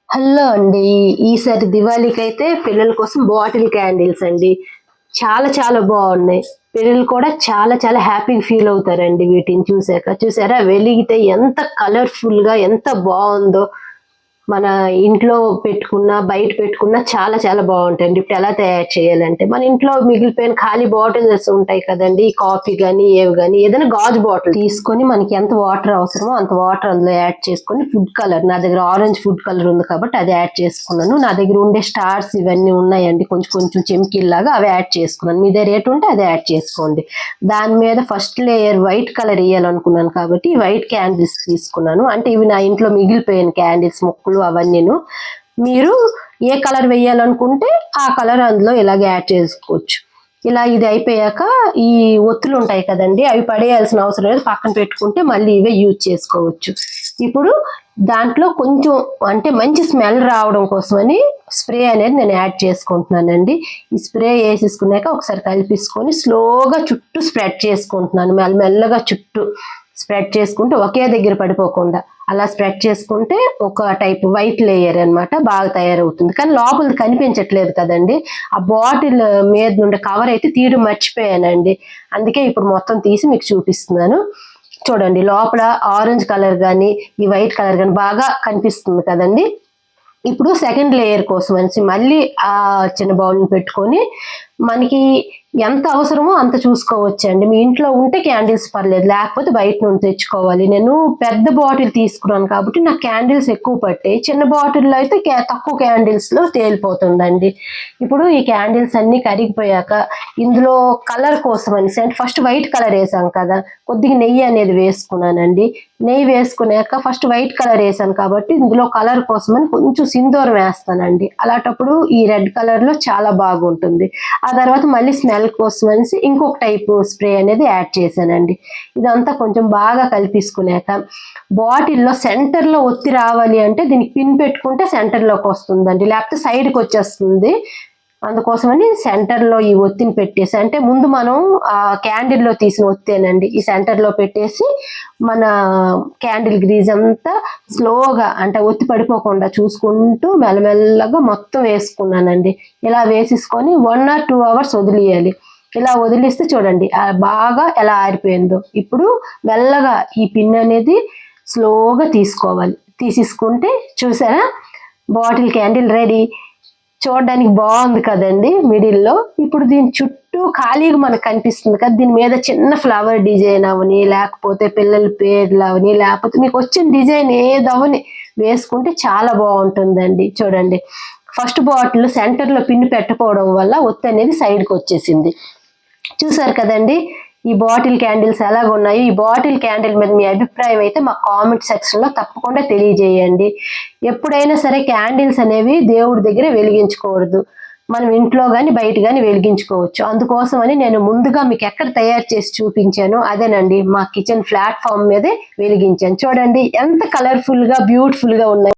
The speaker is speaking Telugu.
హలో అండి. ఈసారి దివాళీకి అయితే పిల్లల కోసం బాటిల్ క్యాండిల్స్ అండి. చాలా చాలా బాగున్నాయి. పిల్లలు కూడా చాలా చాలా హ్యాపీగా ఫీల్ అవుతారండి వీటిని చూసాక. చూసారా వెలిగితే ఎంత కలర్ఫుల్ గా ఎంత బాగుందో. మన ఇంట్లో పెట్టుకున్నా బయట పెట్టుకున్నా చాలా చాలా బాగుంటాయండి. ఇప్పుడు ఎలా తయారు చేయాలంటే మన ఇంట్లో మిగిలిపోయిన ఖాళీ బాటిల్స్ ఉంటాయి కదండి, కాఫీ కానీ ఏవి కానీ ఏదైనా గాజు బాటిల్ తీసుకొని మనకి ఎంత వాటర్ అవసరమో అంత వాటర్ అందులో యాడ్ చేసుకొని ఫుడ్ కలర్, నా దగ్గర ఆరెంజ్ ఫుడ్ కలర్ ఉంది కాబట్టి అది యాడ్ చేసుకున్నాను. నా దగ్గర ఉండే స్టార్స్ ఇవన్నీ ఉన్నాయండి, కొంచెం కొంచెం చెమ్కిల్లాగా అవి యాడ్ చేసుకున్నాను. మీ దగ్గర రేట్ ఉంటే అది యాడ్ చేసుకోండి. దాని మీద ఫస్ట్ లేయర్ వైట్ కలర్ వేయాలనుకున్నాను కాబట్టి వైట్ క్యాండిల్స్ తీసుకున్నాను. అంటే ఇవి నా ఇంట్లో మిగిలిపోయిన క్యాండిల్స్ ముక్కలు అవన్నీను. మీరు ఏ కలర్ వేయాలనుకుంటే ఆ కలర్ అందులో ఇలాగ యాడ్ చేసుకోవచ్చు. ఇలా ఇది అయిపోయాక ఈ ఒత్తులు ఉంటాయి కదండి, అవి పడేయాల్సిన అవసరం లేదు, పక్కన పెట్టుకుంటే మళ్ళీ ఇవే యూజ్ చేసుకోవచ్చు. ఇప్పుడు దాంట్లో కొంచెం అంటే మంచి స్మెల్ రావడం కోసమని స్ప్రే అనేది నేను యాడ్ చేసుకుంటున్నానండి. ఈ స్ప్రే వేసేసుకున్నాక ఒకసారి కలిపేసుకొని స్లోగా చుట్టూ స్ప్రెడ్ చేసుకుంటున్నాను. మెల్లమెల్లగా చుట్టూ స్ప్రెడ్ చేసుకుంటే ఒకే దగ్గర పడిపోకుండా అలా స్ప్రెడ్ చేసుకుంటే ఒక టైప్ వైట్ లేయర్ అనమాట బాగా తయారవుతుంది. కానీ లోపల కనిపించట్లేదు కదండి, ఆ బాటిల్ మీద నుండి కవర్ అయితే తీయడం మర్చిపోయానండి. అందుకే ఇప్పుడు మొత్తం తీసి మీకు చూపిస్తున్నాను. చూడండి లోపల ఆరెంజ్ కలర్ కానీ ఈ వైట్ కలర్ కానీ బాగా కనిపిస్తుంది కదండి. ఇప్పుడు సెకండ్ లేయర్ కోసం అనేసి మళ్ళీ ఆ చిన్న బౌల్ని పెట్టుకొని మనకి ఎంత అవసరమో అంత చూసుకోవచ్చండి. మీ ఇంట్లో ఉంటే క్యాండిల్స్ పర్లేదు, లేకపోతే బయట నుండి తెచ్చుకోవాలి. నేను పెద్ద బాటిల్ తీసుకున్నాను కాబట్టి నాకు క్యాండిల్స్ ఎక్కువ పట్టాయి. చిన్న బాటిల్లో అయితే తక్కువ క్యాండిల్స్లో తేలిపోతుందండి. ఇప్పుడు ఈ క్యాండిల్స్ అన్నీ కరిగిపోయాక ఇందులో కలర్ కోసం అనేసి అంటే ఫస్ట్ వైట్ కలర్ వేసాం కదా, కొద్దిగా నెయ్యి అనేది వేసుకున్నానండి. నెయ్యి వేసుకున్నాక ఫస్ట్ వైట్ కలర్ వేసాను కాబట్టి ఇందులో కలర్ కోసమని కొంచెం సింధూరం వేస్తానండి. అలాంటప్పుడు ఈ రెడ్ కలర్లో చాలా బాగుంటుంది. ఆ తర్వాత మళ్ళీ స్మెల్ కోసం అనేసి ఇంకొక టైపు స్ప్రే అనేది యాడ్ చేశానండి. ఇదంతా కొంచెం బాగా కలిపేసుకున్నాక బాటిల్లో సెంటర్లో ఒత్తి రావాలి అంటే దీనికి పిన్ పెట్టుకుంటే సెంటర్లోకి వస్తుందండి, లేకపోతే సైడ్కి వచ్చేస్తుంది. అందుకోసమని సెంటర్లో ఈ ఒత్తిని పెట్టేసి, అంటే ముందు మనం ఆ క్యాండిల్లో తీసిన ఒత్తేనండి ఈ సెంటర్లో పెట్టేసి మన క్యాండిల్ గ్రీజ్ అంతా స్లోగా అంటే ఒత్తి పడిపోకుండా చూసుకుంటూ మెల్లమెల్లగా మొత్తం వేసుకున్నానండి. ఇలా వేసేసుకొని 1 or 2 hours వదిలేయాలి. ఇలా వదిలిస్తే చూడండి బాగా ఎలా ఆరిపోయిందో. ఇప్పుడు మెల్లగా ఈ పిన్ అనేది స్లోగా తీసుకోవాలి. తీసేసుకుంటే చూసారా బాటిల్ క్యాండిల్ రెడీ. చూడడానికి బాగుంది కదండి మిడిల్లో. ఇప్పుడు దీని చుట్టూ ఖాళీగా మనకు కనిపిస్తుంది కదా, దీని మీద చిన్న ఫ్లవర్ డిజైన్ అవని, లేకపోతే పిల్లల పేర్లు అవని, లేకపోతే మీకు వచ్చిన డిజైన్ ఏదవని వేసుకుంటే చాలా బాగుంటుందండి. చూడండి ఫస్ట్ బాటిల్ సెంటర్లో పిన్ పెట్టకపోవడం వల్ల ఒత్తి అనేది సైడ్కి వచ్చేసింది. చూసారు కదండి ఈ బాటిల్ క్యాండిల్స్ ఎలాగున్నాయి. ఈ బాటిల్ క్యాండిల్ మీద మీ అభిప్రాయం అయితే మా కామెంట్ సెక్షన్లో తప్పకుండా తెలియజేయండి. ఎప్పుడైనా సరే క్యాండిల్స్ అనేవి దేవుడి దగ్గర వెలిగించకూడదు, మనం ఇంట్లో కానీ బయట కానీ వెలిగించుకోవచ్చు. అందుకోసమని నేను ముందుగా మీకు ఎక్కడ తయారు చేసి చూపించాను అదేనండి, మా కిచెన్ ప్లాట్ఫామ్ మీదే వెలిగించాను. చూడండి ఎంత కలర్ఫుల్గా బ్యూటిఫుల్గా ఉన్నాయి.